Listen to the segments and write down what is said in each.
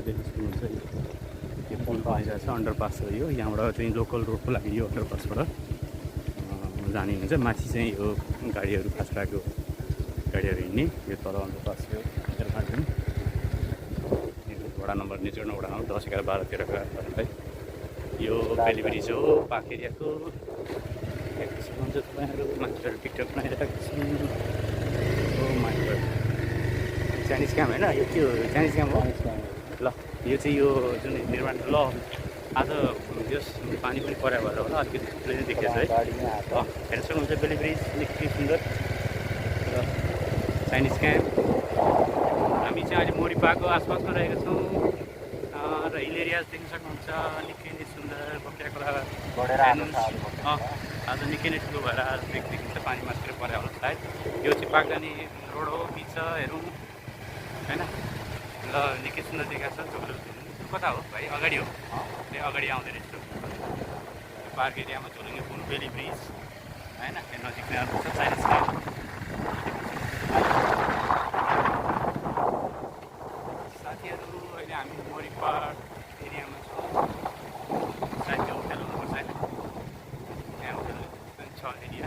देख्न सक्नुहुन्छ यो पुल भइरहेको छ अन्डरपास हो यो यहाँबाट चाहिँ लोकल रोडको लागि यो अन्डरपासबाट जाने हुन्छ माथि चाहिँ यो गाडीहरू फास्ट ट्र्याकको गाडीहरू हिँड्ने यो तल अन्डरपास हो एयरमार्जिन वडा नम्बर निचोड्न वडा नम्बर 10, 11, 12 13 है यो बेली ब्रिज हो पार्क एरियाको हुन्छ तपाईँहरू मान्छेहरू पिकअप बनाइरहेको छन् चाइनिज क्याम्प होइन यो के हो चाइनिज क्याम्प हो ल यो चाहिँ यो जुन निर्माण ल आज यस पानी पनि पर्या भएर होला अलिकति थुप्रै नै देखिएको छ है हेर्न सक्नुहुन्छ बेली ब्रिज निकै सुन्दर र चाइनिज क्याम्प हामी चाहिँ अहिले मोरी पार्कको आसपासमा रहेका छौँ र हिल एरिया देख्न सक्नुहुन्छ निकै नै सुन्दर बक्रिया खोला आज निकै नै ठुलो भएर आज देखिन्छ पानी मात्र पर्या होला सायद यो चाहिँ पार्क जाने रोड हो बिच हेरौँ होइन ल निकै सुन्दर देखाएको छ झोलु कता हो भाइ अगाडि हो त्यो अगाडि आउँदै रहेछ पार्क एरियामा झोलुङ्गे पुल बेली ब्रिज होइन त्यो नजिक नै आउँछ चाइनिज क्याम्प साथीहरू अहिले हामी मोरी पार्क एरियामा छौँ सायद त्यो होटेल हुनुपर्छ होइन यहाँ होटेल छ एरिया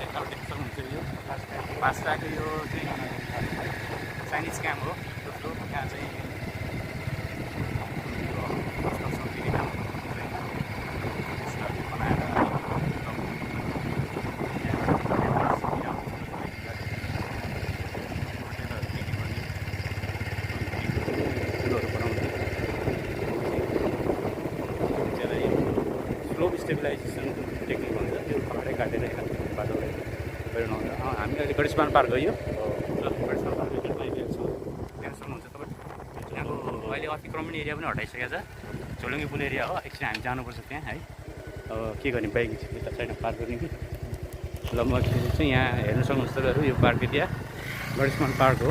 यताबाट देख्न सक्नुहुन्छ यो पास्टाको यो चाहिँ चाइनिज क्याम्प हो दोस्रो यहाँ चाहिँ स्लोप स्टेबिलाइजेसन टेक्निक भन्छ त्यो पहाडै काटेर बाटो गएर नहुँदा हामी अहिले गणेशमान पार्क गयो गणेशमान पार्क गइरहेको छौँ हेर्न सक्नुहुन्छ तपाईँ यहाँको अहिले अतिक्रमण एरिया पनि हटाइसकेको छ झोलुङ्गे पुल एरिया हो एकछिन हामी जानुपर्छ त्यहाँ है अब के गर्ने बाइक यता साइडमा पार्क गर्ने कि ल म चाहिँ यहाँ हेर्न सक्नुहुन्छ तपाईँहरू यो पार्क एरिया गणेशमान पार्क हो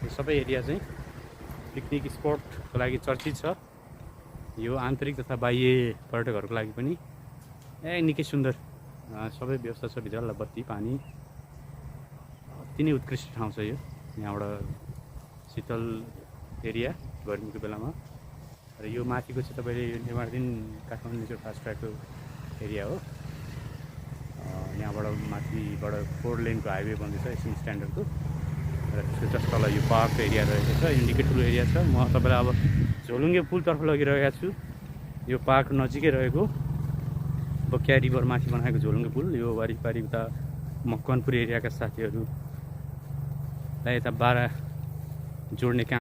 यो सबै एरिया चाहिँ पिकनिक स्पटको लागि चर्चित छ यो आन्तरिक तथा बाह्य पर्यटकहरूको लागि पनि निकै सुन्दर सबै व्यवस्था छ भित्र बत्ती पानी अति नै उत्कृष्ट ठाउँ छ यो यहाँबाट शीतल एरिया गर्मीको बेलामा र यो माथिको चाहिँ तपाईँले निर्माणधीन काठमाडौँ नेचर फास्ट ट्र्याकको एरिया हो यहाँबाट माथिबाट 4 लेनको हाइवे बन्दैछ एसियन स्ट्यान्डर्डको र त्यसको जस्ट तल यो पार्क एरिया रहेको छ यो निकै ठुलो एरिया छ म तपाईँलाई अब झोलुङ्गे पुलतर्फ लगिरहेको छु यो पार्क नजिकै रहेको बक्या रिभर माथि बनाएको झोलुङ्गे पुल यो वारिपारि उता मकवानपुर एरियाका साथीहरूलाई यता बारा जोड्ने काम